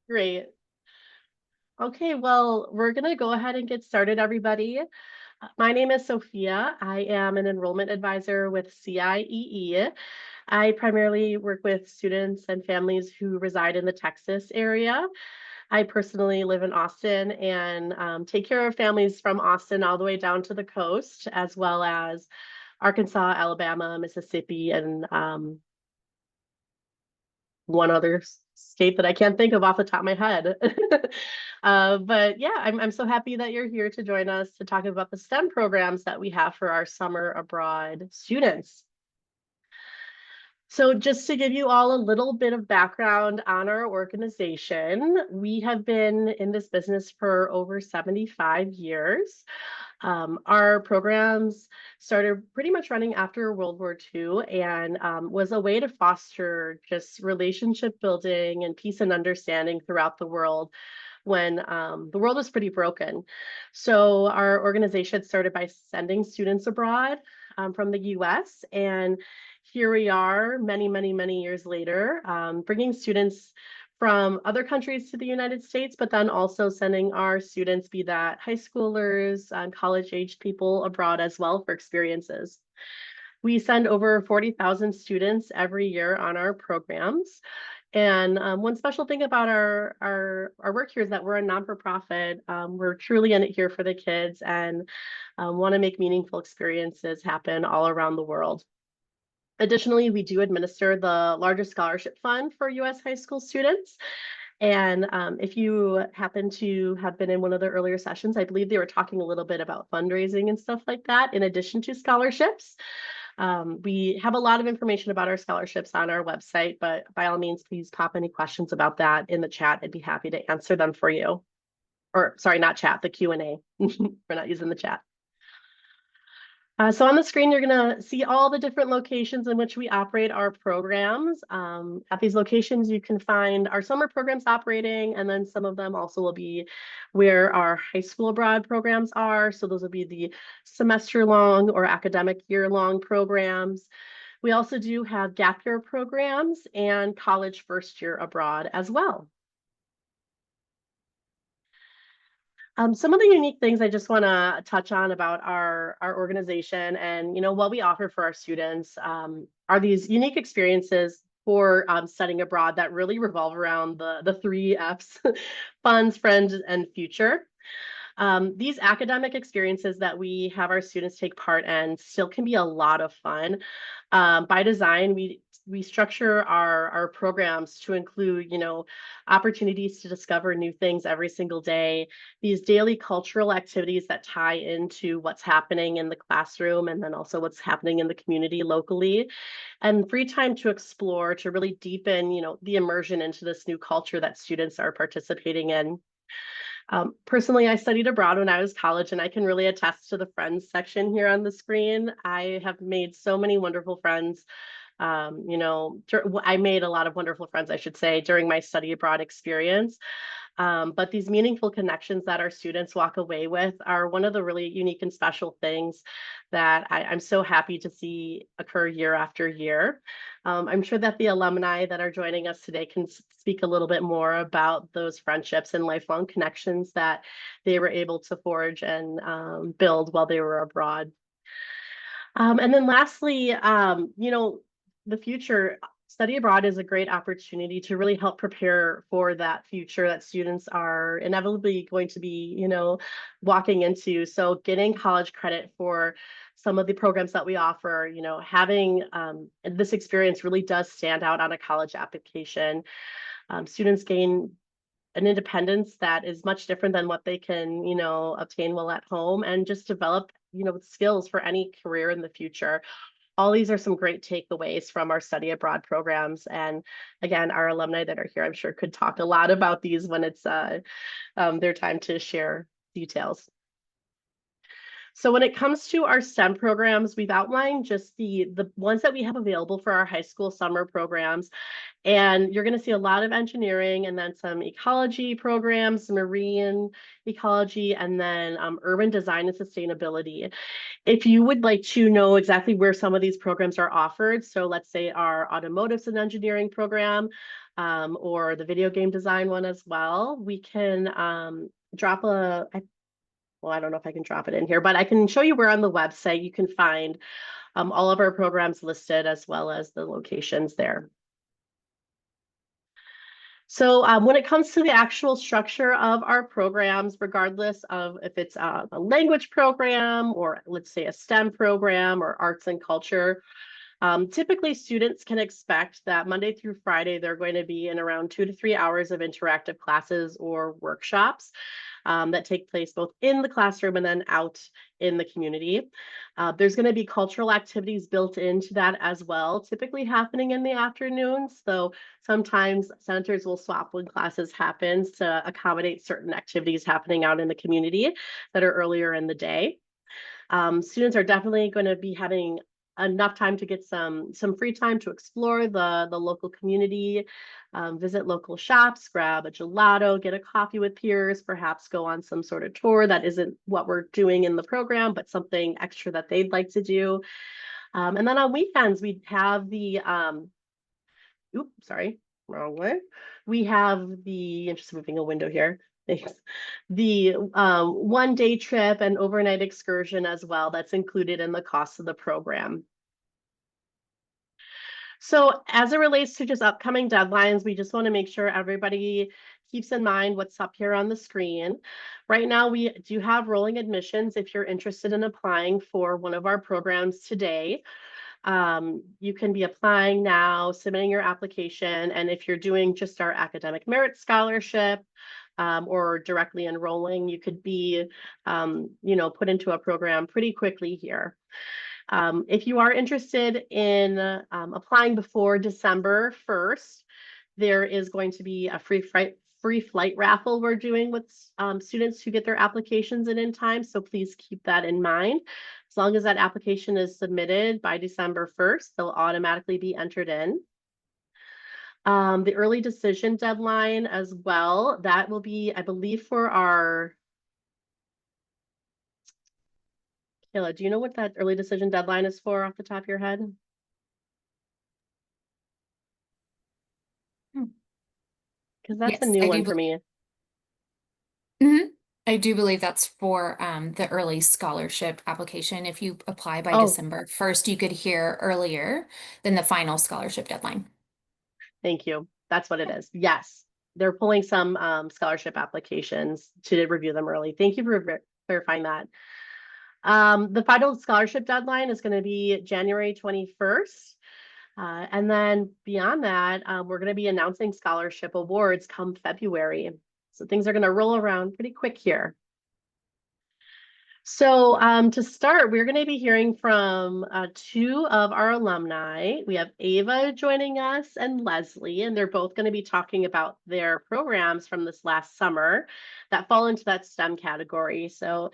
Great. Okay, well, we're going to go ahead and get started, everybody. My name is Sophia. I am an enrollment advisor with CIEE. I primarily work with students and families who reside in the Texas area. I personally live in Austin and take care of families from Austin all the way down to the coast, as well as Arkansas, Alabama, Mississippi, and one other state that I can't think of off the top of my head. But yeah, I'm so happy that you're here to join us to talk about the STEM programs that we have for our summer abroad students. So just to give you all a little bit of background on our organization, we have been in this business for over 75 years. Our programs started pretty much running after World War II and was a way to foster just relationship building and peace and understanding throughout the world when the world was pretty broken. So our organization started by sending students abroad from the US, and here we are many years later, bringing students from other countries to the United States, but then also sending our students, be that high schoolers, college-age people abroad as well for experiences. We send over 40,000 students every year on our programs. And one special thing about our work here is that we're a non-for-profit. We're truly in it here for the kids and want to make meaningful experiences happen all around the world. Additionally, we do administer the largest scholarship fund for US high school students. And if you happen to have been in one of the earlier sessions, I believe they were talking a little bit about fundraising and stuff like that, in addition to scholarships. We have a lot of information about our scholarships on our website, but by all means, please pop any questions about that in the chat. I'd be happy to answer them for you. Or sorry, not chat, the Q&A. We're not using the chat. So on the screen, you're going to see all the different locations in which we operate our programs. At these locations, you can find our summer programs operating, and then some of them also will be where our high school abroad programs are. So those will be the semester-long or academic year-long programs. We also do have gap year programs and college first year abroad as well. Some of the unique things I just want to touch on about our organization and what we offer for our students are these unique experiences for studying abroad that really revolve around the three F's: funds, friends, and future. These academic experiences that we have our students take part in still can be a lot of fun. By design, we structure our programs to include, opportunities to discover new things every single day, these daily cultural activities that tie into what's happening in the classroom and then also what's happening in the community locally, and free time to explore, to really deepen, the immersion into this new culture that students are participating in. Personally, I studied abroad when I was college, and I can really attest to the friends section here on the screen. I have made so many wonderful friends. I made a lot of wonderful friends, I should say, during my study abroad experience. But these meaningful connections that our students walk away with are one of the really unique and special things that I'm so happy to see occur year after year. I'm sure that the alumni that are joining us today can speak a little bit more about those friendships and lifelong connections that they were able to forge and build while they were abroad. And then lastly, the future. Study abroad is a great opportunity to really help prepare for that future that students are inevitably going to be, walking into. So getting college credit for some of the programs that we offer, having this experience really does stand out on a college application. Students gain an independence that is much different than what they can, obtain while at home, and just develop, skills for any career in the future. All these are some great takeaways from our study abroad programs. And again, our alumni that are here, I'm sure, could talk a lot about these when it's their time to share details. So when it comes to our STEM programs, we've outlined just the ones that we have available for our high school summer programs. And you're going to see a lot of engineering and then some ecology programs, marine ecology, and then urban design and sustainability. If you would like to know exactly where some of these programs are offered, so let's say our automotives and engineering program, or the video game design one as well, we can drop well, I don't know if I can drop it in here, but I can show you where on the website you can find all of our programs listed as well as the locations there. So when it comes to the actual structure of our programs, regardless of if it's a language program or let's say a STEM program or arts and culture, typically students can expect that Monday through Friday, they're going to be in around 2 to 3 hours of interactive classes or workshops that take place both in the classroom and then out in the community. There's going to be cultural activities built into that as well, typically happening in the afternoons, though sometimes centers will swap when classes happen to accommodate certain activities happening out in the community that are earlier in the day. Students are definitely going to be having enough time to get some free time to explore the local community, visit local shops, grab a gelato, get a coffee with peers, perhaps go on some sort of tour that isn't what we're doing in the program, but something extra that they'd like to do. And then on weekends, we have the, oops, sorry, wrong way. We have the, I'm just moving a window here. Thanks. The 1-day trip and overnight excursion as well. That's included in the cost of the program. So as it relates to just upcoming deadlines, we just want to make sure everybody keeps in mind what's up here on the screen. Right now, we do have rolling admissions if you're interested in applying for one of our programs today. You can be applying now, submitting your application, and if you're doing just our academic merit scholarship, or directly enrolling, you could be, put into a program pretty quickly here. If you are interested in applying before December 1st, there is going to be a free flight raffle we're doing with students who get their applications in time. So please keep that in mind. As long as that application is submitted by December 1st, they'll automatically be entered in. The early decision deadline as well, that will be, I believe, for our, Kayla, do you know what that early decision deadline is for off the top of your head? Because that's a Yes, new I one do. for me. Mhm. I do believe that's for the early scholarship application. If you apply by Oh, December 1st, you could hear earlier than the final scholarship deadline. thank you. That's what it is. Yes, they're pulling some scholarship applications to review them early. Thank you for clarifying that. The final scholarship deadline is going to be January 21st. And then beyond that, we're going to be announcing scholarship awards come February. So things are going to roll around pretty quick here. So to start, we're going to be hearing from 2 of our alumni. We have Ava joining us and Leslie, and they're both going to be talking about their programs from this last summer that fall into that STEM category. So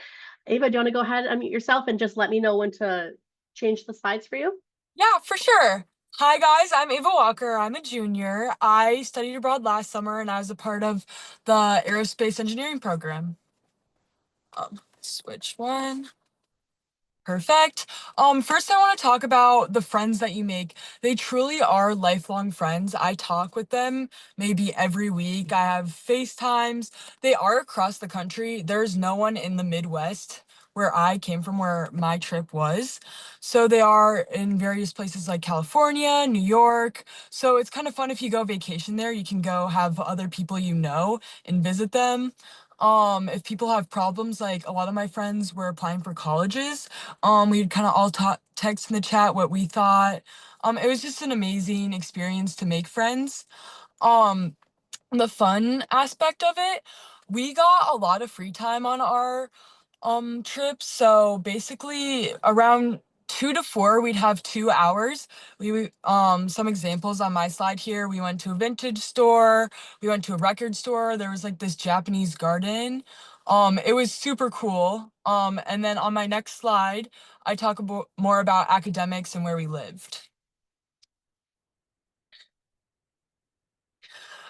Ava, do you want to go ahead and unmute yourself and just let me know when to change the slides for you? Yeah, for sure. Hi guys, I'm Ava Walker. I'm a junior. I studied abroad last summer and I was a part of the aerospace engineering program. Switch one. Perfect. First I want to talk about the friends that you make. They truly are lifelong friends. I talk with them maybe every week. I have FaceTimes. They are across the country. There's no one in the Midwest where I came from, where my trip was. So they are in various places like California, New York. So it's kind of fun if you go vacation there, you can go have other people you know and visit them. If people have problems, like a lot of my friends were applying for colleges, we'd kind of all talk, text in the chat what we thought. It was just an amazing experience to make friends. Um, the fun aspect of it, we got a lot of free time on our trips. So basically around 2 to 4, we'd have 2 hours. Some examples on my slide here. We went to a vintage store, we went to a record store, there was like this Japanese garden. It was super cool. And then on my next slide, I talk about more about academics and where we lived.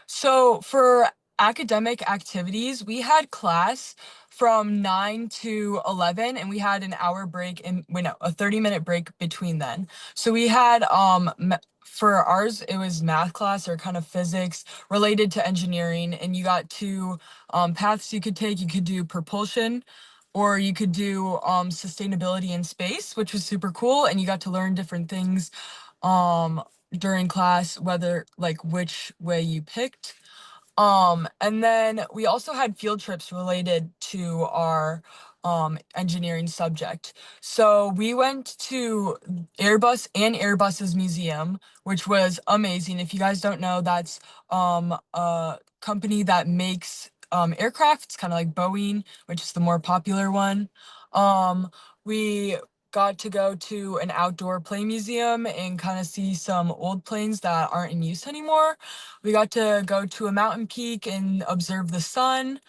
So for academic activities, we had class from 9 to 11, and we had an hour break and wait, no, a 30-minute break between then. So we had for ours, it was math class or kind of physics related to engineering, and you got two paths you could take. You could do propulsion, or you could do sustainability in space, which was super cool, and you got to learn different things um during class, whether like which way you picked. And then we also had field trips related to our engineering subject. So we went to Airbus's museum, which was amazing. If you guys don't know, that's a company that makes aircraft. It's kind of like Boeing, which is the more popular one. We got to go to an outdoor plane museum and kind of see some old planes that aren't in use anymore. We got to go to a mountain peak and observe the sun.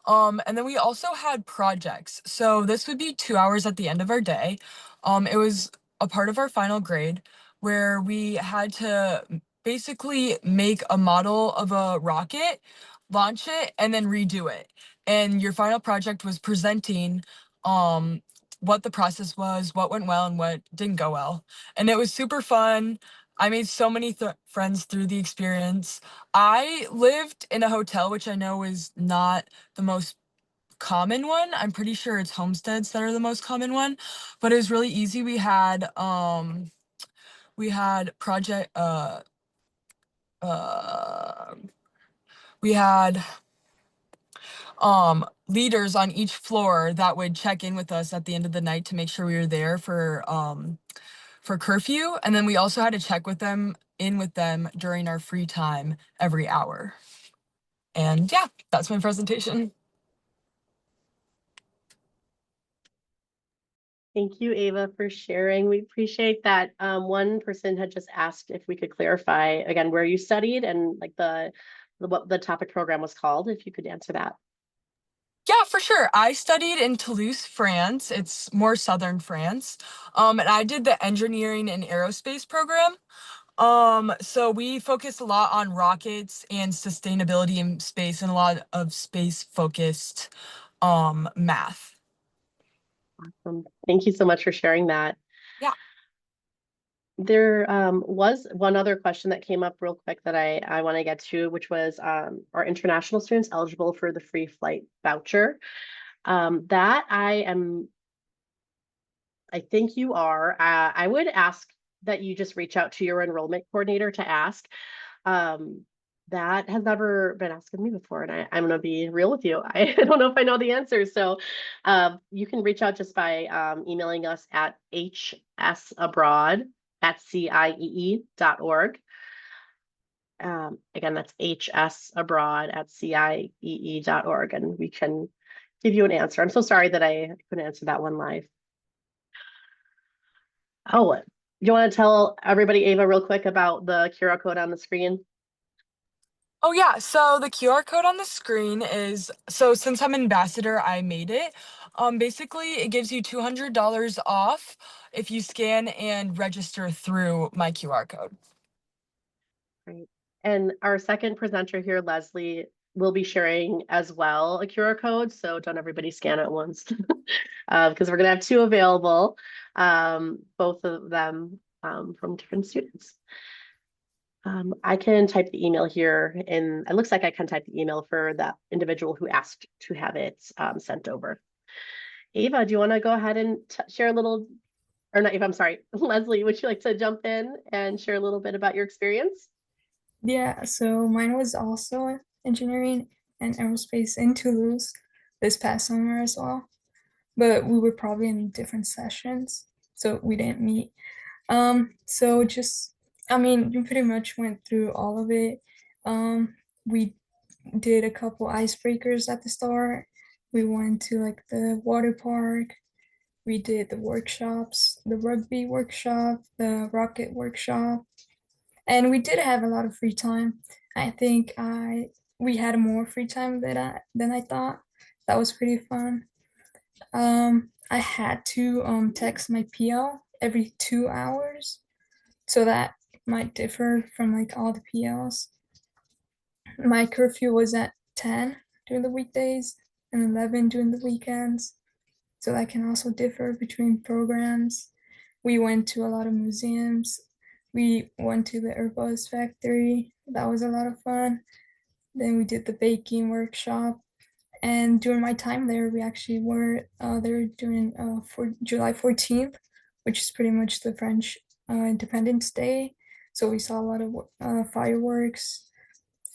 And then we also had projects. So this would be 2 hours at the end of our day. It was a part of our final grade where we had to basically make a model of a rocket, launch it, and then redo it. And your final project was presenting what the process was, what went well, and what didn't go well. And it was super fun. I made so many friends through the experience. I lived in a hotel, which I know is not the most common one. I'm pretty sure it's homesteads that are the most common one, but it was really easy. We had project uh we had leaders on each floor that would check in with us at the end of the night to make sure we were there for curfew, and then we also had to check with them during our free time every hour. And yeah, that's my presentation. Thank you, Ava, for sharing. We appreciate that. One person had just asked if we could clarify again where you studied and like what the topic program was called, if you could answer that. Yeah, for sure. I studied in Toulouse, France. It's more southern France. And I did the engineering and aerospace program. So we focus a lot on rockets and sustainability in space and a lot of space focused math. Thank you so much for sharing that. Yeah. There was one other question that came up real quick that I want to get to, which was are international students eligible for the free flight voucher? That I think you are. I would ask that you just reach out to your enrollment coordinator to ask. Um, that has never been asked of me before, and I'm going to be real with you. I don't know if I know the answer. So you can reach out just by emailing us at hsabroad@ciee.org. Again, that's hsabroad@ciee.org, and we can give you an answer. I'm so sorry that I couldn't answer that one live. Oh, you want to tell everybody, Ava, real quick about the QR code on the screen? Oh yeah, so the QR code on the screen is, so since I'm ambassador, I made it. Basically it gives you $200 off if you scan and register through my QR code. Great. And our second presenter here, Leslie, will be sharing as well a QR code. So don't everybody scan at once because we're going to have two available, both of them from different students. I can type the email here, and it looks like I can type the email for that individual who asked to have it sent over. Ava, do you want to go ahead and share a little, or not Ava, I'm sorry, Leslie, would you like to jump in and share a little bit about your experience? Yeah, so mine was also engineering and aerospace in Toulouse this past summer as well. But we were probably in different sessions, so we didn't meet. So just, I mean, we pretty much went through all of it. We did a couple icebreakers at the start. We went to like the water park. We did the workshops, the rugby workshop, the rocket workshop, and we did have a lot of free time. I think I we had more free time than I thought. that was pretty fun. I had to text my PL every 2 hours, so that might differ from like all the PLs. My curfew was at 10 during the weekdays and 11 during the weekends, so that can also differ between programs. We went to a lot of museums. We went to the Airbus factory. That was a lot of fun. Then we did the baking workshop. And during my time there, we actually were there during for July 14th, which is pretty much the French Independence Day. So we saw a lot of fireworks,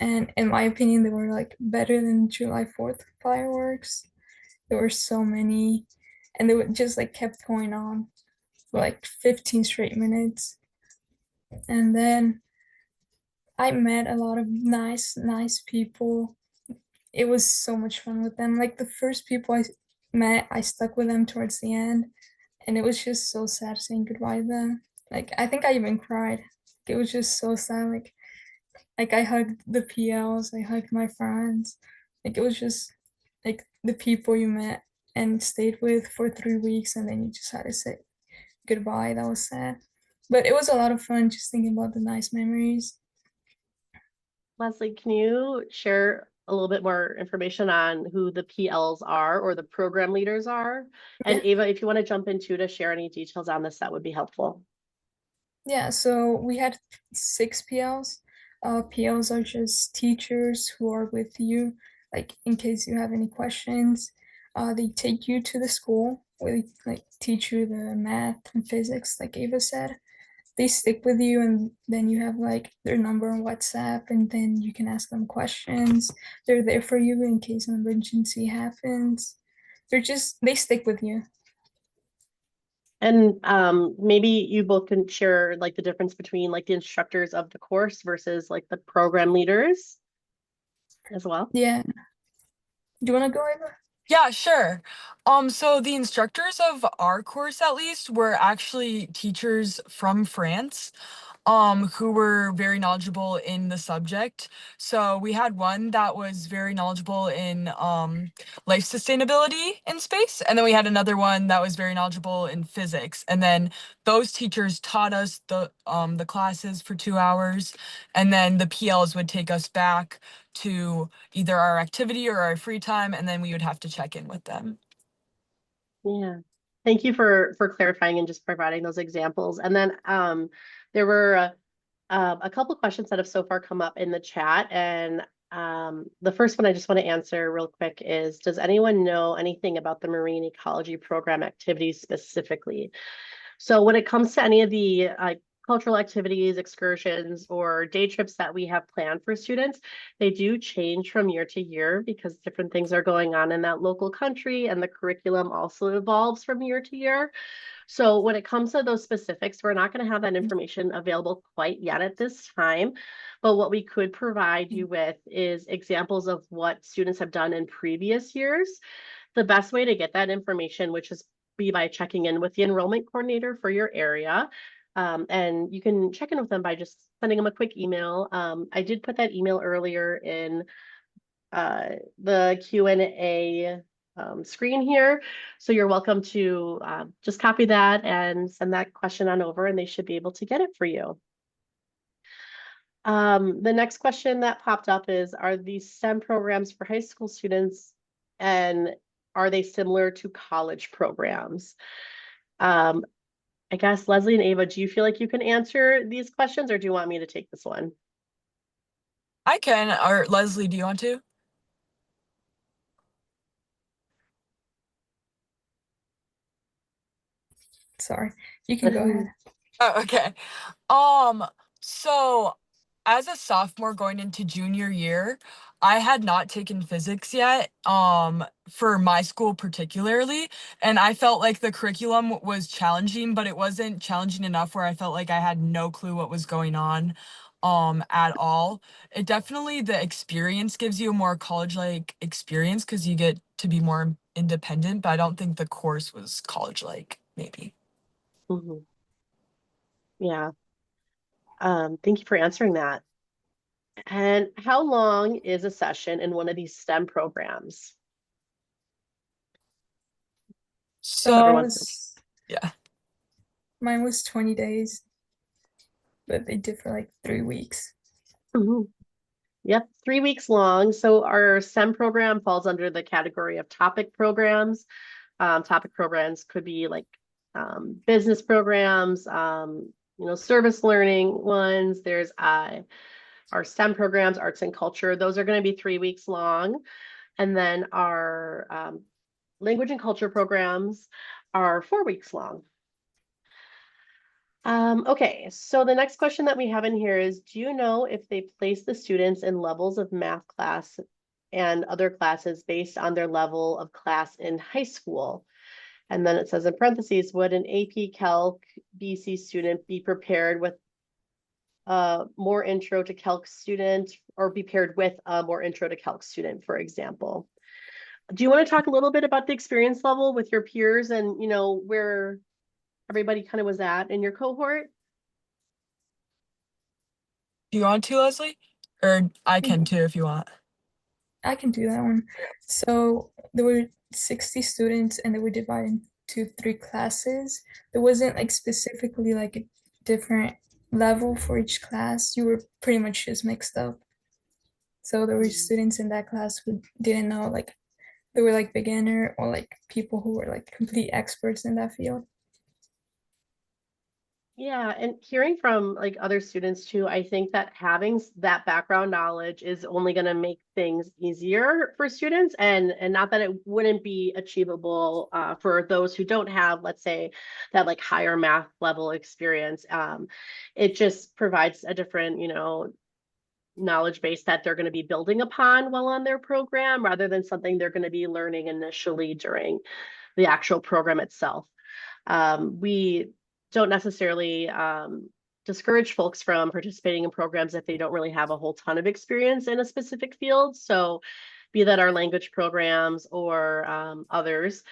and in my opinion, they were like better than July 4th fireworks. There were so many, and they would just like kept going on for like 15 straight minutes. And then I met a lot of nice people. It was so much fun with them. Like the first people I met, I stuck with them towards the end, and it was just so sad saying goodbye to them. Like I think I even cried. It was just so sad. Like I hugged the PLs, I hugged my friends. Like it was just like the people you met and stayed with for 3 weeks, and then you just had to say goodbye. That was sad, but it was a lot of fun just thinking about the nice memories. Leslie, can you share a little bit more information on who the PLs are or the program leaders are? And Yeah. Ava, if you want to jump into to share any details on this, that would be helpful. Yeah, so we had 6 PLs. PLs are just teachers who are with you, like in case you have any questions. They take you to the school where they like teach you the math and physics, like Ava said. They stick with you, and then you have like their number on WhatsApp, and then you can ask them questions. They're there for you in case an emergency happens. They stick with you. And maybe you both can share like the difference between like the instructors of the course versus like the program leaders as well. Yeah. Do you want to go, Ava? Yeah, sure. So the instructors of our course, at least, were actually teachers from France, who were very knowledgeable in the subject. So we had one that was very knowledgeable in life sustainability in space, and then we had another one that was very knowledgeable in physics. And then those teachers taught us the classes for 2 hours, and then the PLs would take us back to either our activity or our free time, and then we would have to check in with them. Yeah. Thank you for clarifying and just providing those examples. And then there were a couple questions that have so far come up in the chat. And the first one I just want to answer real quick is, does anyone know anything about the marine ecology program activities specifically? So when it comes to any of the cultural activities, excursions, or day trips that we have planned for students, they do change from year to year because different things are going on in that local country, and the curriculum also evolves from year to year. So when it comes to those specifics, we're not going to have that information available quite yet at this time. But what we could provide you with is examples of what students have done in previous years. The best way to get that information, which is be by checking in with the enrollment coordinator for your area. And you can check in with them by just sending them a quick email. I did put that email earlier in the Q&A screen here. So you're welcome to just copy that and send that question on over, and they should be able to get it for you. The next question that popped up is, are these STEM programs for high school students, and are they similar to college programs? I guess Leslie and Ava, do you feel like you can answer these questions, or do you want me to take this one? I can, or Leslie, do you want to? Sorry, you can go ahead. Oh, okay. Um, so as a sophomore going into junior year, I had not taken physics yet, for my school particularly, and I felt like the curriculum was challenging, but it wasn't challenging enough where I felt like I had no clue what was going on, at all. It definitely, the experience gives you a more college-like experience because you get to be more independent, but I don't think the course was college-like, maybe. Mhm. Yeah. Thank you for answering that. And how long is a session in one of these STEM programs? So Everyone's yeah. Mine was 20 days, but they did for like 3 weeks. Mhm. Yep, 3 weeks long. So our STEM program falls under the category of topic programs. Topic programs could be like business programs, service learning ones. There's our STEM programs, arts and culture. Those are going to be 3 weeks long. And then our language and culture programs are 4 weeks long. Okay, so the next question that we have in here is, do you know if they place the students in levels of math class and other classes based on their level of class in high school? And then it says in parentheses, would an AP Calc BC student be prepared with a more intro to calc student or be paired with a more intro to calc student, for example? Do you want to talk a little bit about the experience level with your peers and, where everybody kind of was at in your cohort? Do you want to, Leslie? Or I can too if you want. I can do that one. So there were 60 students and they were divided into 3 classes. There wasn't like specifically like a different level for each class. You were pretty much just mixed up. So there were students in that class who didn't know, like they were like beginner or like people who were like complete experts in that field. Yeah, and hearing from like other students too, I think that having that background knowledge is only going to make things easier for students, and not that it wouldn't be achievable for those who don't have, let's say, that like higher math level experience. It just provides a different, knowledge base that they're going to be building upon while on their program, rather than something they're going to be learning initially during the actual program itself. We don't necessarily discourage folks from participating in programs if they don't really have a whole ton of experience in a specific field. So be that our language programs or others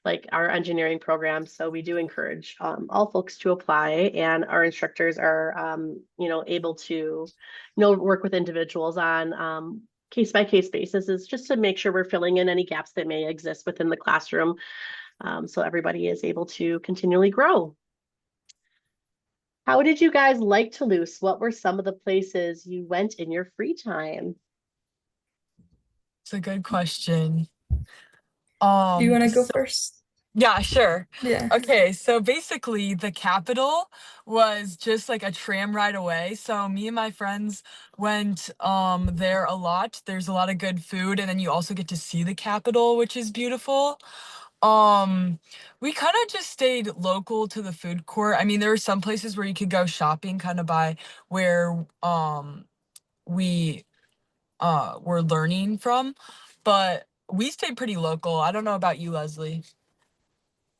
like our engineering programs. So we do encourage all folks to apply, and our instructors are, able to, work with individuals on case by case basis, is just to make sure we're filling in any gaps that may exist within the classroom. So everybody is able to continually grow. How did you guys like Toulouse? What were some of the places you went in your free time? It's a good question. Do you want to go So first? yeah, sure. Yeah. Okay, so basically the capital was just like a tram ride away. So me and my friends went there a lot. There's a lot of good food, and then you also get to see the capital, which is beautiful. Um, we kind of just stayed local to the food court. I mean, there were some places where you could go shopping kind of by where we were learning from, but we stayed pretty local. I don't know about you, Leslie.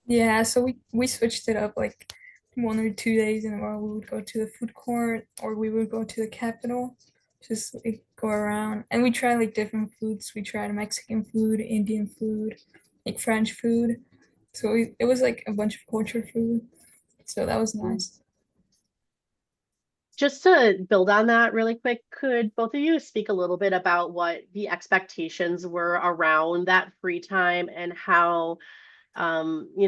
Yeah, so we switched it up like 1 or 2 days in a row. We would go to the food court or we would go to the Capitol, just like go around. And we try like different foods. We tried Mexican food, Indian food, like French food. So it was like a bunch of culture food. So that was nice. Just to build on that really quick, could both of you speak a little bit about what the expectations were around that free time and how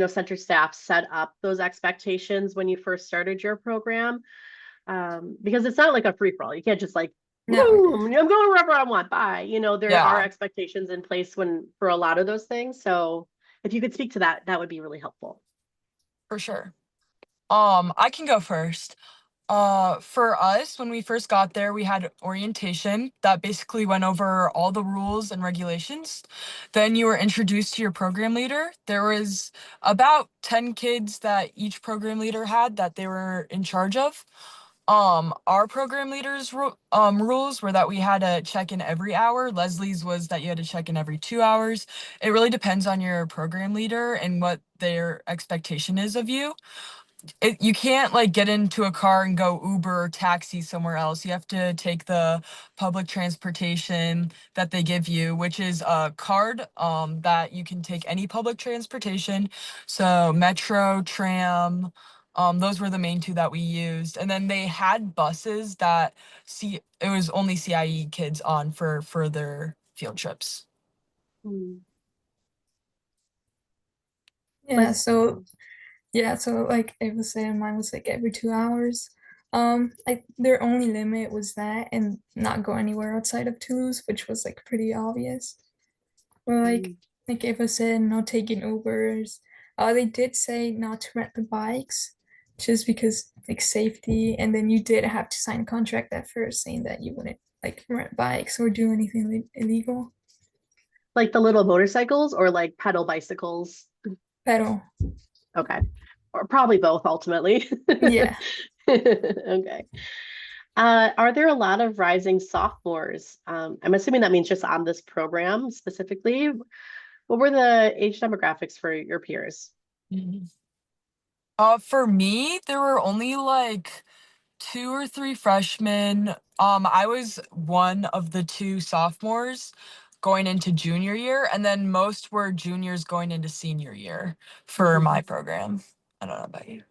center staff set up those expectations when you first started your program? Because it's not like a free for all. You can't just like, No, boom, I'm going wherever I want. Bye. There are Yeah, expectations in place for a lot of those things. So if you could speak to that, that would be really helpful. for sure. I can go first. For us, when we first got there, we had orientation that basically went over all the rules and regulations. Then you were introduced to your program leader. There was about 10 kids that each program leader had that they were in charge of. Our program leader's rules were that we had to check in every hour. Leslie's was that you had to check in every 2 hours. It really depends on your program leader and what their expectation is of you. You can't like get into a car and go Uber or taxi somewhere else. You have to take the public transportation that they give you, which is a card that you can take any public transportation. So metro, tram, those were the main two that we used. And then they had buses that it was only CIE kids on for their field trips. Hmm. Yeah, Was- so like it was saying, mine was like every 2 hours. Like their only limit was that and not go anywhere outside of Toulouse, which was like pretty obvious. Or Mm. like if I said no taking Ubers, they did say not to rent the bikes, just because like safety, and then you did have to sign a contract at first saying that you wouldn't like rent bikes or do anything illegal. Like the little motorcycles or like pedal bicycles? Pedal. Okay. Or probably both ultimately. Yeah. Okay. Are there a lot of rising sophomores? I'm assuming that means just on this program specifically. What were the age demographics for your peers? Mhm. For me, there were only like 2 or 3 freshmen. I was one of the 2 sophomores going into junior year, and then most were juniors going into senior year for my program. I don't know about you.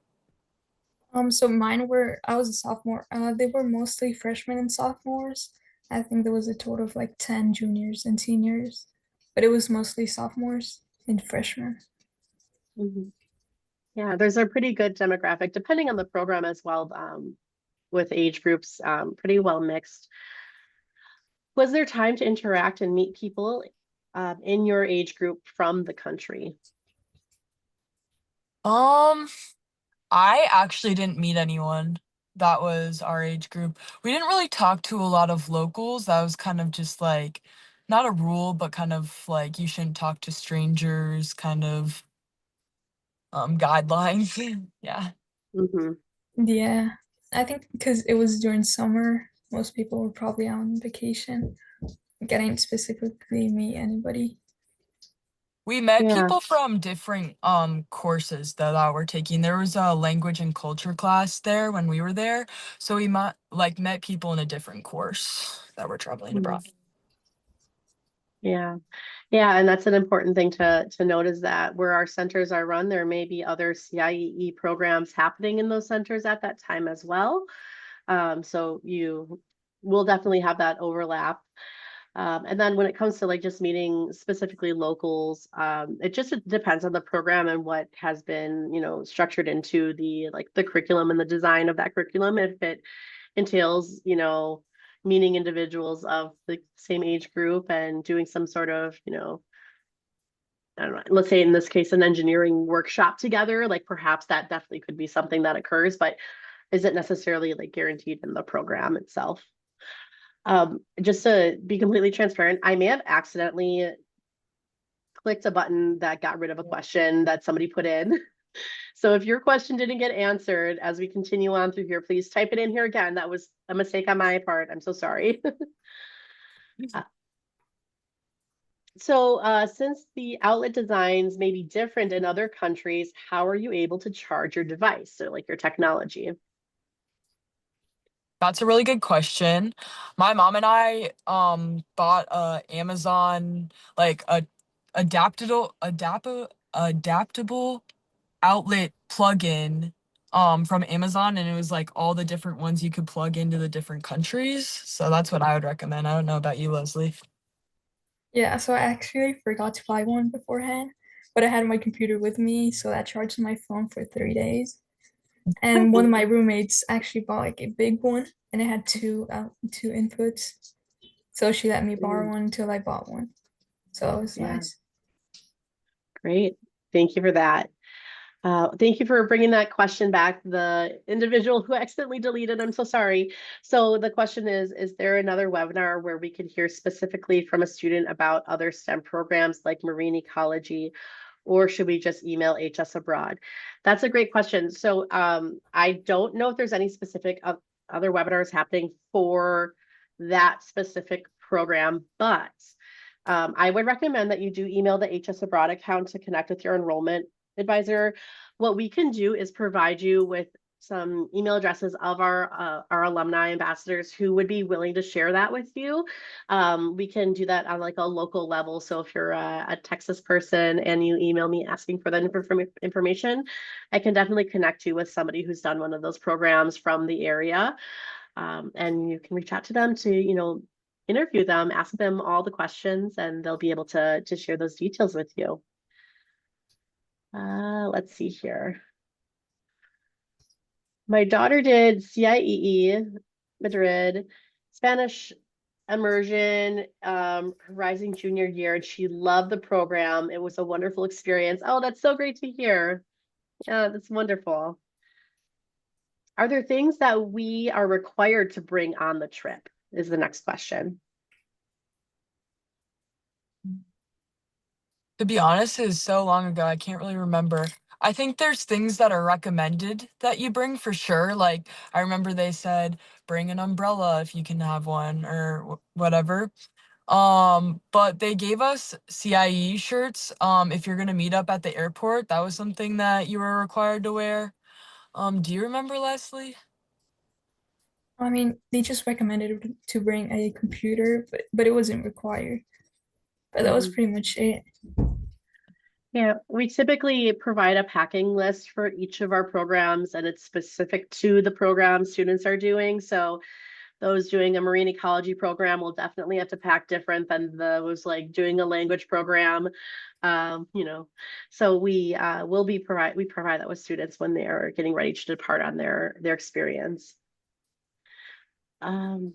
So mine were, I was a sophomore. They were mostly freshmen and sophomores. I think there was a total of like 10 juniors and seniors, but it was mostly sophomores and freshmen. Mhm. Yeah, there's a pretty good demographic, depending on the program as well, with age groups, pretty well mixed. Was there time to interact and meet people in your age group from the country? Um, I actually didn't meet anyone that was our age group. We didn't really talk to a lot of locals. That was kind of just like not a rule, but kind of like you shouldn't talk to strangers kind of guidelines. Yeah. Hmm. Yeah, I think because it was during summer, most people were probably on vacation. Like, I didn't specifically meet anybody. We met Yeah. people from different courses that we're taking. There was a language and culture class there when we were there. So we met people in a different course that were traveling Mhm. abroad. Yeah. Yeah, and that's an important thing to note is that where our centers are run, there may be other CIEE programs happening in those centers at that time as well. So you will definitely have that overlap. And then when it comes to like just meeting specifically locals, it just depends on the program and what has been, structured into the like the curriculum and the design of that curriculum. If it entails, meeting individuals of the same age group and doing some sort of, I don't know, let's say in this case, an engineering workshop together, like perhaps that definitely could be something that occurs, but isn't necessarily like guaranteed in the program itself. Just to be completely transparent, I may have accidentally clicked a button that got rid of a question that somebody put in. So if your question didn't get answered as we continue on through here, please type it in here again. That was a mistake on my part. I'm so sorry. So since the outlet designs may be different in other countries, how are you able to charge your device? So like your technology. That's a really good question. My mom and I bought a Amazon like a adaptable outlet plug-in from Amazon, and it was like all the different ones you could plug into the different countries. So that's what I would recommend. I don't know about you, Leslie. Yeah, so I actually forgot to buy one beforehand, but I had my computer with me, so I charged my phone for 3 days. And one of my roommates actually bought like a big one, and it had two inputs. So she let me borrow Mm, one until I bought one. So it was yeah, nice. great. Thank you for that. Thank you for bringing that question back. The individual who accidentally deleted, I'm so sorry. So the question is there another webinar where we can hear specifically from a student about other STEM programs like marine ecology, or should we just email HS Abroad? That's a great question. So I don't know if there's any specific other webinars happening for that specific program, but I would recommend that you do email the HS Abroad account to connect with your enrollment advisor. What we can do is provide you with some email addresses of our alumni ambassadors who would be willing to share that with you. We can do that on like a local level. So if you're a Texas person and you email me asking for that information, I can definitely connect you with somebody who's done one of those programs from the area. And you can reach out to them to, interview them, ask them all the questions, and they'll be able to share those details with you. Let's see here. My daughter did CIEE, Madrid, Spanish immersion, her rising junior year, and she loved the program. It was a wonderful experience. Oh, that's so great to hear. Yeah, that's wonderful. Are there things that we are required to bring on the trip? Is the next question. To be honest, it is so long ago, I can't really remember. I think there's things that are recommended that you bring for sure. Like, I remember they said, bring an umbrella if you can have one or whatever. But they gave us CIE shirts. If you're gonna meet up at the airport, that was something that you were required to wear. Do you remember, Leslie? I mean, they just recommended to bring a computer, but it wasn't required. But that was Mhm. pretty much it. Yeah, we typically provide a packing list for each of our programs, and it's specific to the program students are doing. So those doing a marine ecology program will definitely have to pack different than those like doing a language program. So we provide that with students when they are getting ready to depart on their experience. Um,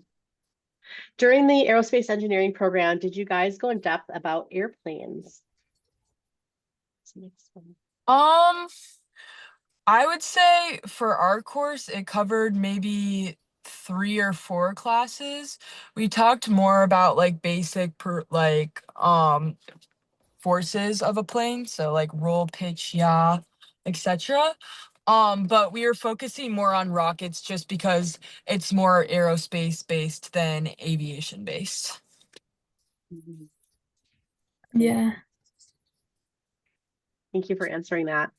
During the aerospace engineering program, did you guys go in depth about airplanes? Next one. I would say for our course, it covered maybe 3 or 4 classes. We talked more about like basic forces of a plane, so like roll, pitch, yaw, etc. But we are focusing more on rockets just because it's more aerospace based than aviation based. Mhm. Yeah. Thank you for answering that.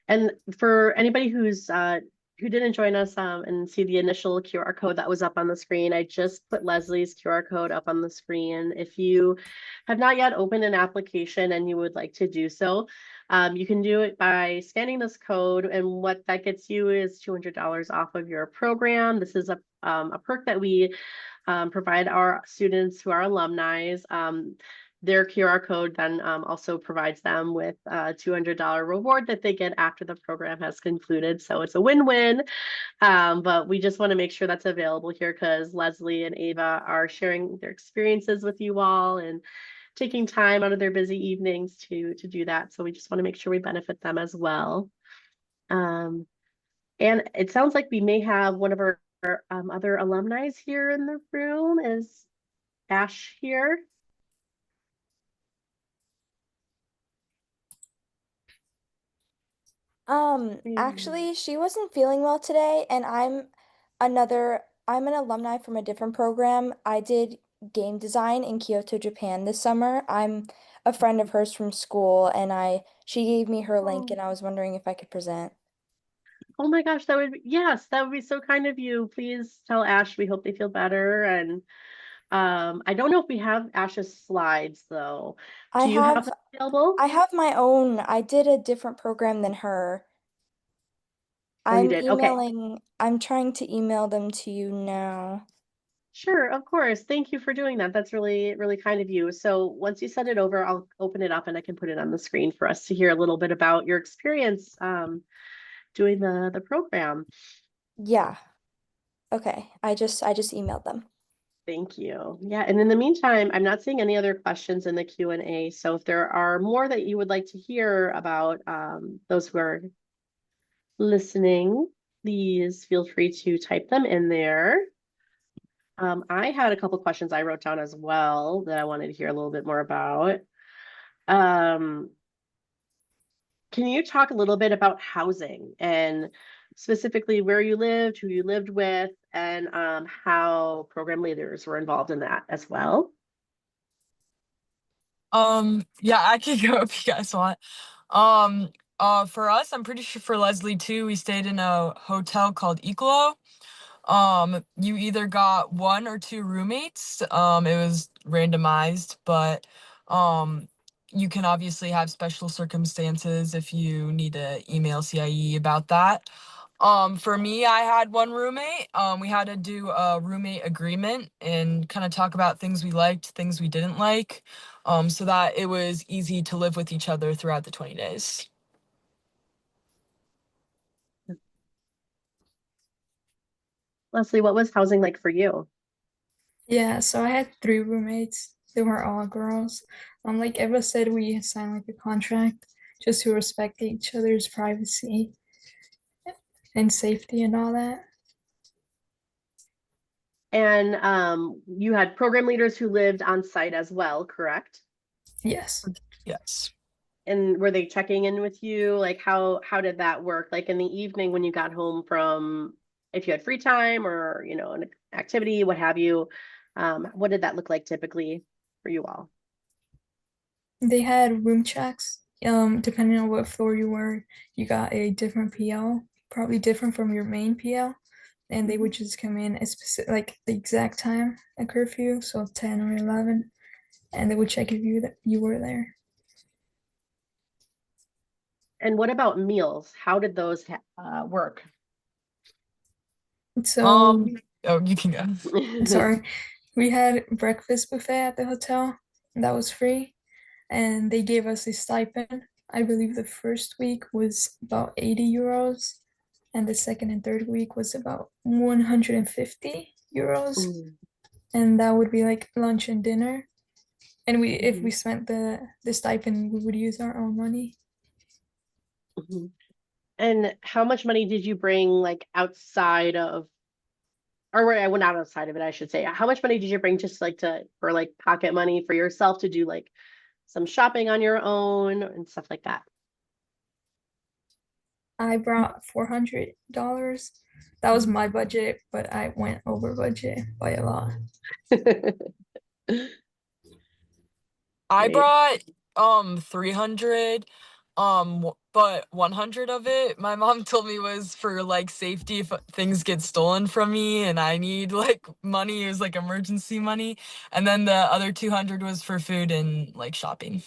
And for anybody who didn't join us and see the initial QR code that was up on the screen, I just put Leslie's QR code up on the screen. If you have not yet opened an application and you would like to do so, you can do it by scanning this code, and what that gets you is $200 off of your program. This is a perk that we provide our students who are alumni. Their QR code then also provides them with a $200 reward that they get after the program has concluded. So it's a win-win. But we just want to make sure that's available here because Leslie and Ava are sharing their experiences with you all and taking time out of their busy evenings to do that. So we just want to make sure we benefit them as well. And it sounds like we may have one of our other alumni here in the room. Is Ash here? Actually, she wasn't feeling well today, and I'm an alumni from a different program. I did game design in Kyoto, Japan this summer. I'm a friend of hers from school, and she gave me her link, Oh. and I was wondering if I could present. Oh my gosh, yes, that would be so kind of you. Please tell Ash we hope they feel better. And I don't know if we have Ash's slides though. I Do you have have them available? I have my own. I did a different program than her. Oh, you did. Okay. I'm trying to email them to you now. Sure, of course. Thank you for doing that. That's really, really kind of you. So once you send it over, I'll open it up and I can put it on the screen for us to hear a little bit about your experience doing the program. Yeah. Okay. I just emailed them. Thank you. Yeah, and in the meantime, I'm not seeing any other questions in the Q&A. So if there are more that you would like to hear about those who are listening, please feel free to type them in there. I had a couple questions I wrote down as well that I wanted to hear a little bit more about. Um, can you talk a little bit about housing and specifically where you lived, who you lived with, and how program leaders were involved in that as well? Yeah, I can go if you guys want. For us, I'm pretty sure for Leslie too, we stayed in a hotel called Ecolo. You either got 1 or 2 roommates. It was randomized, but you can obviously have special circumstances if you need to email CIE about that. For me, I had 1 roommate. We had to do a roommate agreement and kind of talk about things we liked, things we didn't like, so that it was easy to live with each other throughout the 20 days. Leslie, what was housing like for you? Yeah, so I had 3 roommates. They were all girls. Like Eva said, we signed like a contract just to respect each other's privacy and safety and all that. And you had program leaders who lived on site as well, correct? Yes. Yes. And were they checking in with you? Like how did that work? Like in the evening when you got home from, if you had free time or, you know, an activity, what have you, what did that look like typically for you all? They had room checks. Depending on what floor you were, you got a different PL, probably different from your main PL. And they would just come in at specific, like the exact time at curfew, so 10 or 11, and they would check if you were there. And what about meals? How did those work? So, Oh, you can go. sorry, we had breakfast buffet at the hotel. That was free, and they gave us a stipend. I believe the first week was about 80 euros, and the second and third week was about 150 euros, Mm, and that would be like lunch and dinner. And if we mhm, spent the stipend, we would use our own money. mhm. And how much money did you bring like outside of, or well, not outside of it, I should say. How much money did you bring just like to, for like pocket money for yourself to do like some shopping on your own and stuff like that? I brought $400. That was my budget, but I went over budget by a lot. I Great. brought 300, but 100 of it my mom told me was for like safety if things get stolen from me and I need like money. It was like emergency money, and then the other 200 was for food and like shopping.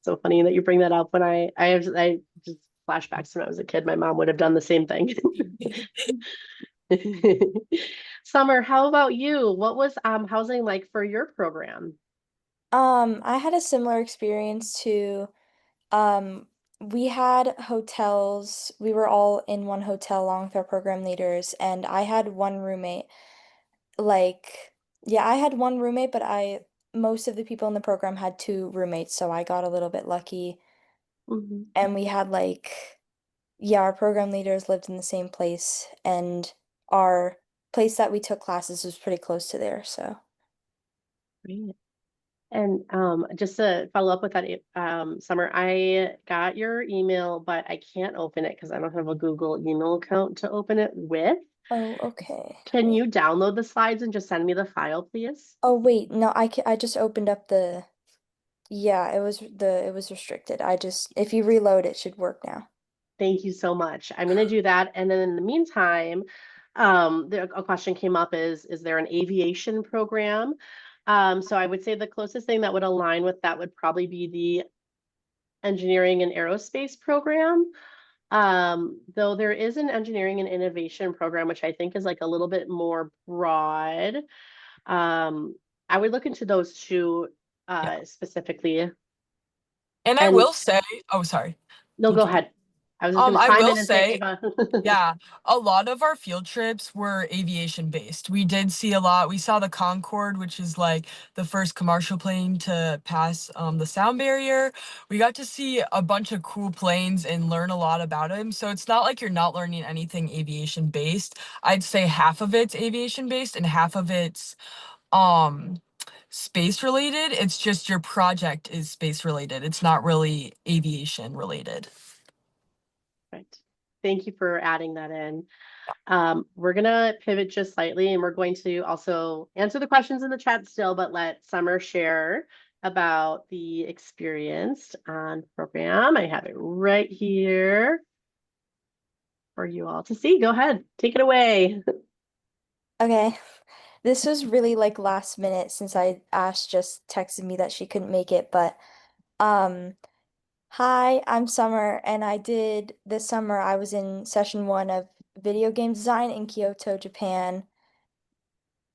So funny that you bring that up. When I just flashbacks to when I was a kid, my mom would have done the same thing. Summer, how about you? What was housing like for your program? I had a similar experience to, um, we had hotels. We were all in one hotel along with our program leaders, and I had one roommate. Like, yeah, I had one roommate, but most of the people in the program had two roommates, so I got a little bit lucky. Mhm. And we had like, yeah, our program leaders lived in the same place, and our place that we took classes was pretty close to there, so. Great. And just to follow up with that, Summer, I got your email, but I can't open it because I don't have a Google email account to open it with. Oh, okay. Can you download the slides and just send me the file, please? Oh, wait, no, I just opened up yeah, it was restricted. If you reload, it should work now. Thank you so much. I'm going to do that. And then in the meantime, a question came up is there an aviation program? So I would say the closest thing that would align with that would probably be the engineering and aerospace program. Though there is an engineering and innovation program, which I think is like a little bit more broad. I would look into those two Yeah. specifically. And I And will say, oh, sorry. no, You go can go. ahead. I was just going to I chime will in and say, say, Ava. yeah, a lot of our field trips were aviation based. We did see a lot. We saw the Concorde, which is like the first commercial plane to pass the sound barrier. We got to see a bunch of cool planes and learn a lot about them. So it's not like you're not learning anything aviation based. I'd say half of it's aviation based and half of it's um space related. It's just your project is space related. It's not really aviation related. Right. Thank you for adding that in. We're gonna pivot just slightly and we're going to also answer the questions in the chat still, but let Summer share about the experience on program. I have it right here for you all to see. Go ahead, take it away. Okay. This was really like last minute since Ash just texted me that she couldn't make it, but um hi, I'm Summer, and this summer I was in session 1 of video game design in Kyoto, Japan.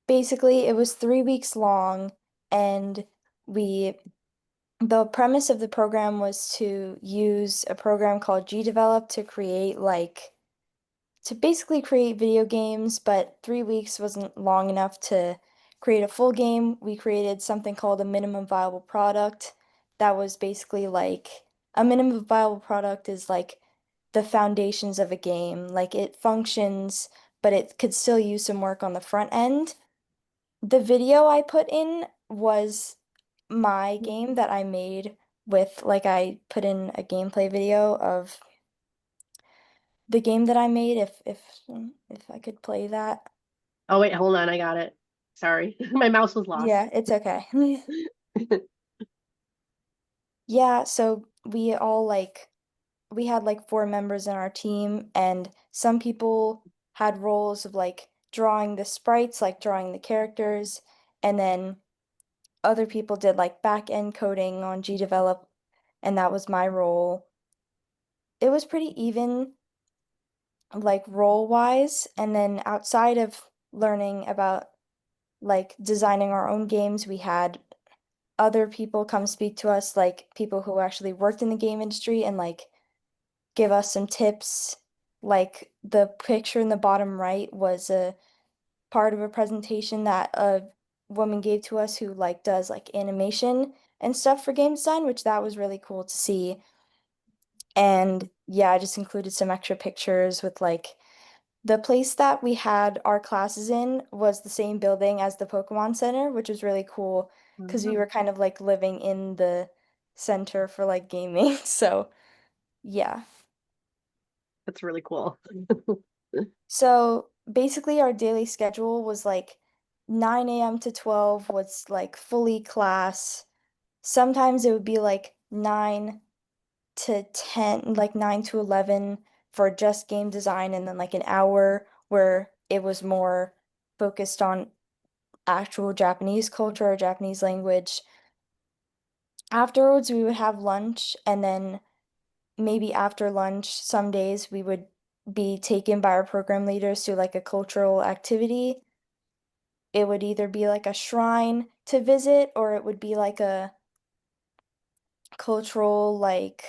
Basically, it was 3 weeks long, and we the premise of the program was to use a program called GDevelop to create like to basically create video games, but 3 weeks wasn't long enough to create a full game. We created something called a minimum viable product. That was basically like a minimum viable product is like the foundations of a game. Like it functions, but it could still use some work on the front end. The video I put in was my game that I made with like I put in a gameplay video of the game that I made if I could play that. Oh, wait, hold on. I got it. Sorry. My mouse was lost. Yeah, it's okay. Yeah, so we had like 4 members in our team and some people had roles of like drawing the sprites, like drawing the characters, and then other people did like back end coding on GDevelop, and that was my role. It was pretty even like role wise, and then outside of learning about like designing our own games, we had other people come speak to us, like people who actually worked in the game industry and like give us some tips. Like the picture in the bottom right was a part of a presentation that a woman gave to us who like does like animation and stuff for game design, which that was really cool to see. And yeah, I just included some extra pictures with like the place that we had our classes in was the same building as the Pokemon Center, which was really cool because we Oh, were kind of like living in the center for like gaming. So, yeah. that's really cool. So, basically our daily schedule was like 9 a.m. to 12 was like fully class. Sometimes it would be like 9 to 10, like 9 to 11 for just game design, and then like an hour where it was more focused on actual Japanese culture or Japanese language. Afterwards, we would have lunch, and then maybe after lunch, some days we would be taken by our program leaders to like a cultural activity. It would either be like a shrine to visit, or it would be like a cultural, like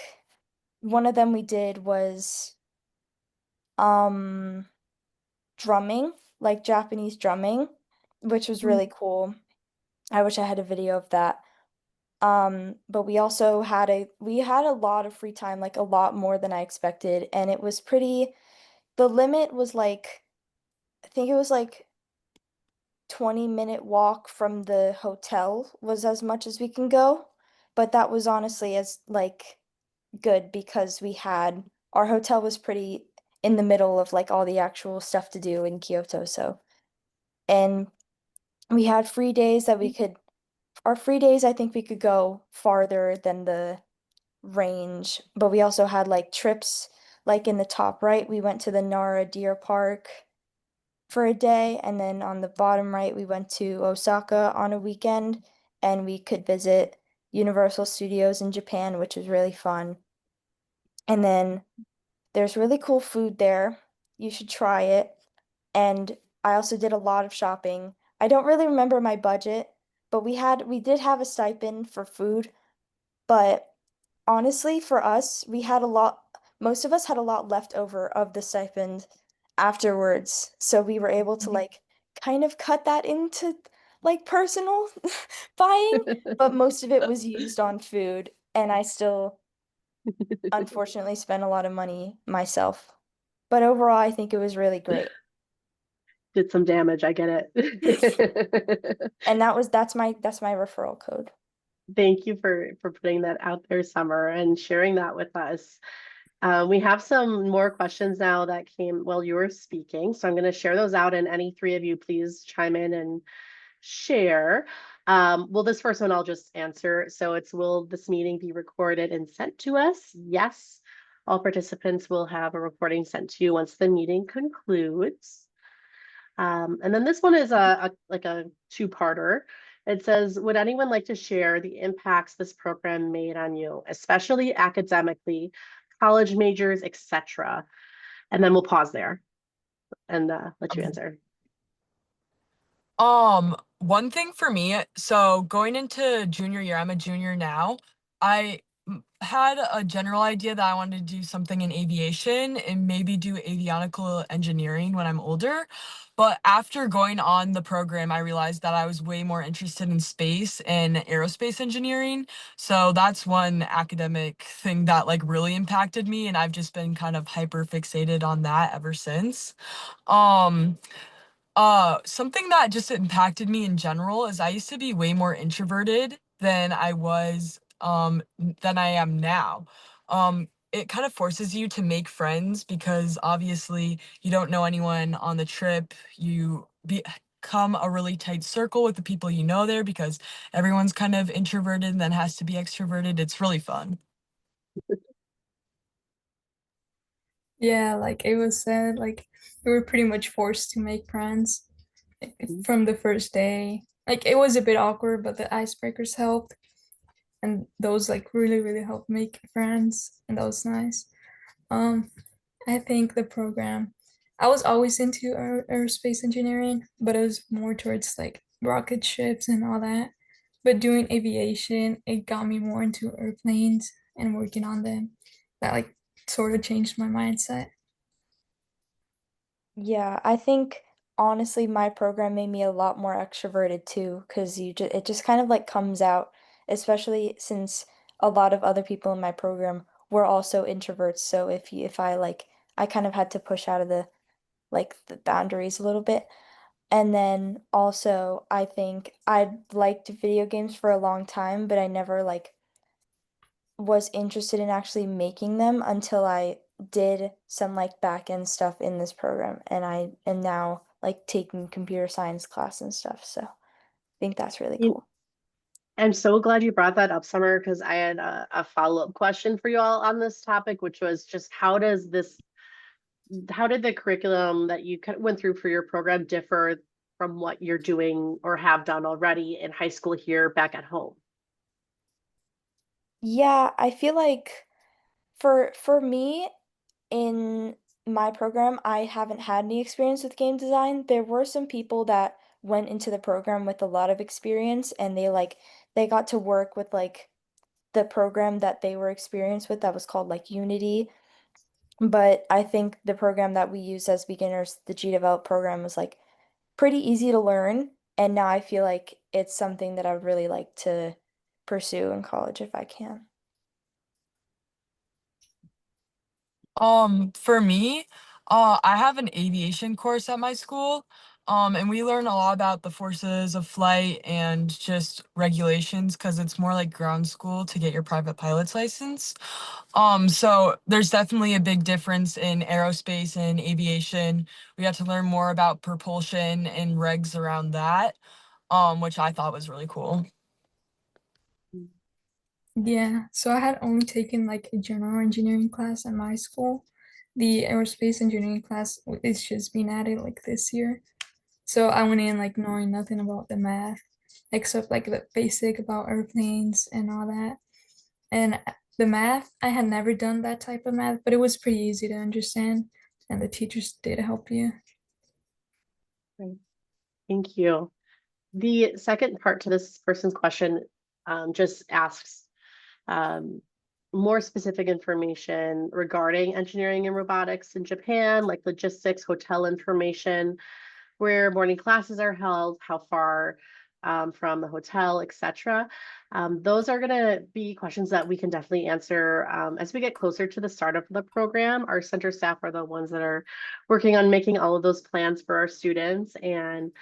one of them we did was um drumming, like Japanese drumming, which was really cool. I wish I had a video of that. But we also we had a lot of free time, like a lot more than I expected, and it was pretty, the limit was like, I think it was like 20-minute walk from the hotel was as much as we can go, but that was honestly as like good because we had our hotel was pretty in the middle of like all the actual stuff to do in Kyoto, so and we had free days that we could our free days I think we could go farther than the range, but we also had like trips like in the top right, we went to the Nara Deer Park for a day, and then on the bottom right, we went to Osaka on a weekend and we could visit Universal Studios in Japan, which was really fun. And then there's really cool food there. You should try it. And I also did a lot of shopping. I don't really remember my budget, but we did have a stipend for food, but honestly, for us, most of us had a lot left over of the stipend afterwards. So we were able to like kind of cut that into like personal buying, but most of it was used on food. And I still unfortunately spent a lot of money myself. But overall, I think it was really great. Did some damage. I get it. And that's my referral code. Thank you for putting that out there, Summer, and sharing that with us. We have some more questions now that came while you were speaking, so I'm going to share those out, and any three of you please chime in and share. Well, this first one I'll just answer. So it's, will this meeting be recorded and sent to us? Yes. All participants will have a recording sent to you once the meeting concludes. And then this one is like a two-parter. It says, would anyone like to share the impacts this program made on you, especially academically, college majors, etc.? And then we'll pause there and let you answer. One thing for me, so going into junior year, I'm a junior now. I had a general idea that I wanted to do something in aviation and maybe do avionical engineering when I'm older. But after going on the program, I realized that I was way more interested in space and aerospace engineering. So that's one academic thing that like really impacted me, and I've just been kind of hyper fixated on that ever since. Um, Something that just impacted me in general is I used to be way more introverted than than I am now. It kind of forces you to make friends because obviously you don't know anyone on the trip. Become a really tight circle with the people you know there because everyone's kind of introverted and then has to be extroverted. It's really fun. Yeah, like it was said, like we were pretty much forced to make friends from the first day. Like it was a bit awkward, but the icebreakers helped, and those like really, really helped make friends, and that was nice. Um, I think the program, I was always into aerospace engineering, but it was more towards like rocket ships and all that. But doing aviation, it got me more into airplanes and working on them. That like sort of changed my mindset. Yeah, I think honestly my program made me a lot more extroverted too, because it just kind of like comes out, especially since a lot of other people in my program were also introverts. So if I like I kind of had to push out of the boundaries a little bit. And then also I think I liked video games for a long time, but I never like was interested in actually making them until I did some like back end stuff in this program, and I am now like taking computer science class and stuff. So I think that's really You- cool. I'm so glad you brought that up, Summer, because I had a follow-up question for you all on this topic, which was just how did the curriculum that you went through for your program differ from what you're doing or have done already in high school here back at home? Yeah, I feel like for me in my program, I haven't had any experience with game design. There were some people that went into the program with a lot of experience, and they got to work with like the program that they were experienced with that was called like Unity. But I think the program that we used as beginners, the GDevelop program, was like pretty easy to learn. And now I feel like it's something that I would really like to pursue in college if I can. For me, I have an aviation course at my school. And we learn a lot about the forces of flight and just regulations because it's more like ground school to get your private pilot's license. So there's definitely a big difference in aerospace and aviation. We got to learn more about propulsion and regs around that, which I thought was really cool. Yeah, so I had only taken like a general engineering class at my school. The aerospace engineering class is just being added like this year. So I went in like knowing nothing about the math, except like the basic about airplanes and all that. And the math, I had never done that type of math, but it was pretty easy to understand, and the teachers did help you. Right. Thank you. The second part to this person's question just asks um, more specific information regarding engineering and robotics in Japan, like logistics, hotel information, where morning classes are held, how far from the hotel, etc. Those are going to be questions that we can definitely answer as we get closer to the start of the program. Our center staff are the ones that are working on making all of those plans for our students, and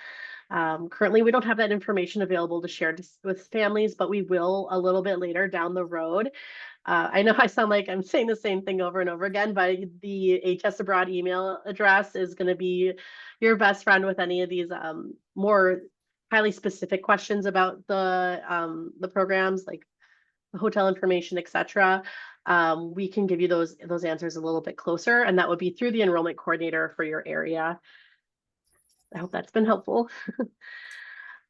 currently, we don't have that information available to share with families, but we will a little bit later down the road. I know I sound like I'm saying the same thing over and over again, but the HS Abroad email address is going to be your best friend with any of these more highly specific questions about the programs, like the hotel information, etc. We can give you those answers a little bit closer, and that would be through the enrollment coordinator for your area. I hope that's been helpful.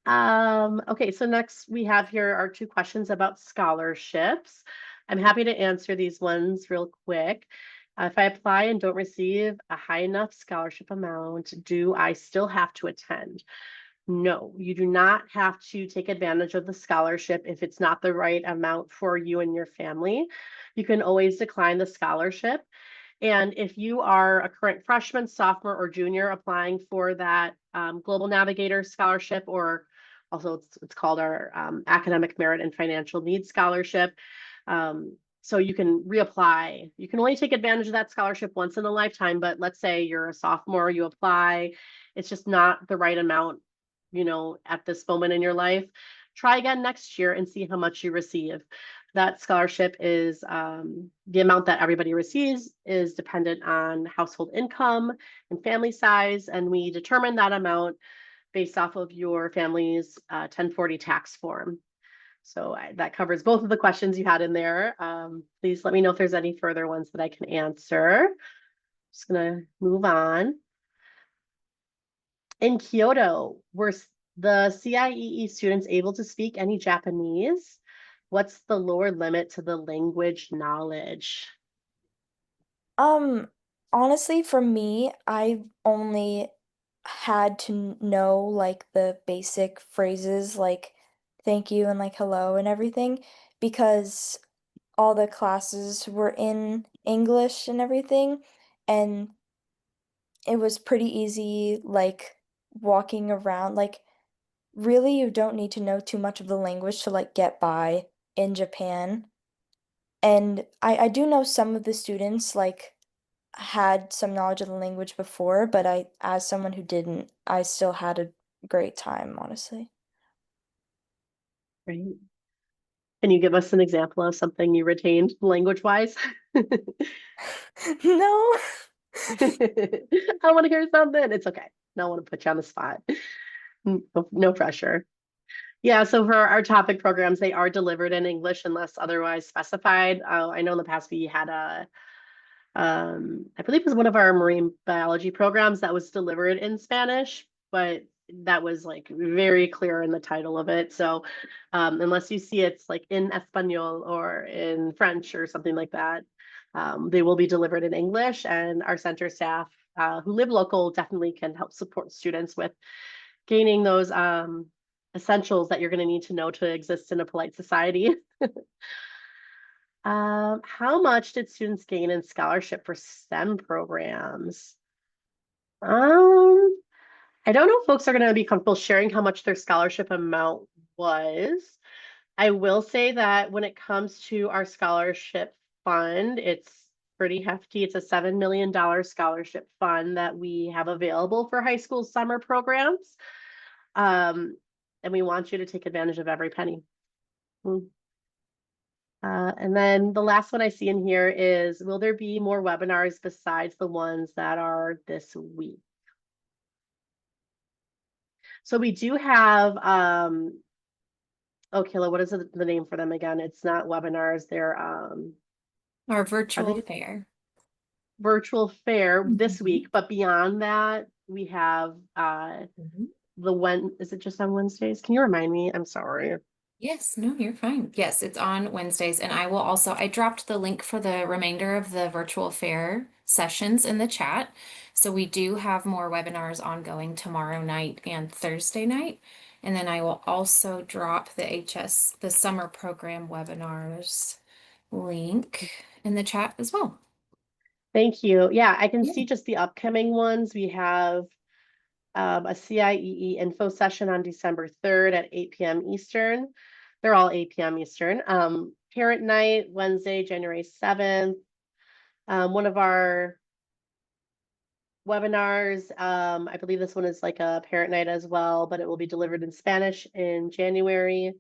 Okay, so next we have here are two questions about scholarships. I'm happy to answer these ones real quick. If I apply and don't receive a high enough scholarship amount, do I still have to attend? No, you do not have to take advantage of the scholarship if it's not the right amount for you and your family. You can always decline the scholarship. And if you are a current freshman, sophomore, or junior applying for that Global Navigator Scholarship, or also it's called our Academic Merit and Financial Needs Scholarship. So you can reapply. You can only take advantage of that scholarship once in a lifetime, but let's say you're a sophomore, you apply, it's just not the right amount, at this moment in your life. Try again next year and see how much you receive. That scholarship is the amount that everybody receives is dependent on household income and family size, and we determine that amount based off of your family's 1040 tax form. So that covers both of the questions you had in there. Please let me know if there's any further ones that I can answer. Just gonna move on. In Kyoto, were the CIEE students able to speak any Japanese? What's the lower limit to the language knowledge? Um, Honestly, for me, I only had to know like the basic phrases like thank you and like hello and everything because all the classes were in English and everything, and it was pretty easy like walking around. Like really, you don't need to know too much of the language to like get by in Japan. And I do know some of the students like had some knowledge of the language before, but as someone who didn't, I still had a great time, honestly. Right. Can you give us an example of something you retained language-wise? No. I want to hear something. It's okay. I don't want to put you on the spot. No pressure. Yeah, so for our topic programs, they are delivered in English unless otherwise specified. I know in the past we had I believe it was one of our marine biology programs that was delivered in Spanish, but that was like very clear in the title of it. So unless you see it's like in Espanol or in French or something like that, they will be delivered in English, and our center staff who live local definitely can help support students with gaining those essentials that you're going to need to know to exist in a polite society. How much did students gain in scholarship for STEM programs? I don't know if folks are going to be comfortable sharing how much their scholarship amount was. I will say that when it comes to our scholarship fund, it's pretty hefty. It's a $7 million scholarship fund that we have available for high school summer programs. And we want you to take advantage of every penny. And then the last one I see in here is, will there be more webinars besides the ones that are this week? So we do have, oh, Kayla, what is the name for them again? It's not webinars, they're Our virtual fair. virtual fair this Mhm. week, but beyond that, we have is it just on Wednesdays? Can you remind me? I'm sorry. Yes, no, you're fine. Yes, it's on Wednesdays, and I dropped the link for the remainder of the virtual fair sessions in the chat. So we do have more webinars ongoing tomorrow night and Thursday night. And then I will also drop the summer program webinars link in the chat as well. Thank you. Yeah, I can Yeah. see just the upcoming ones. We have a CIEE info session on December 3rd at 8 p.m. Eastern. They're all 8 p.m. Eastern. Parent night, Wednesday, January 7th. One of our webinars, I believe this one is like a parent night as well, but it will be delivered in Spanish in January.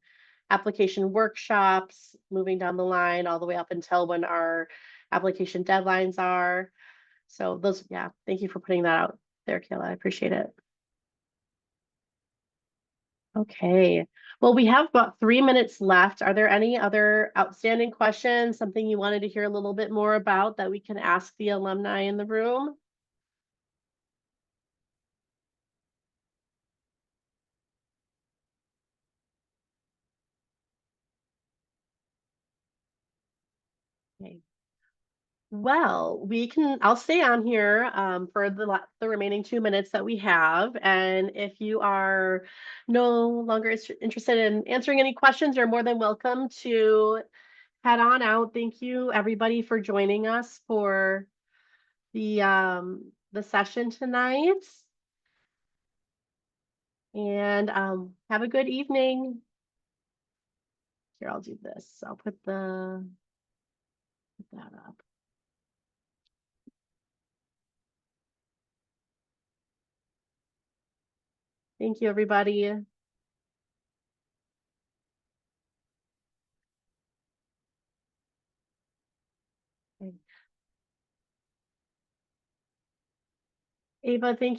Application workshops, moving down the line all the way up until when our application deadlines are. So those, yeah, thank you for putting that out there, Kayla. I appreciate it. Okay, well, we have about 3 minutes left. Are there any other outstanding questions, something you wanted to hear a little bit more about that we can ask the alumni in the room? Okay. Well, I'll stay on here for the remaining 2 minutes that we have. And if you are no longer interested in answering any questions, you're more than welcome to head on out. Thank you everybody for joining us for the session tonight. And have a good evening. Here, I'll do this. I'll put that up. Thank you, everybody. Ava, thank you.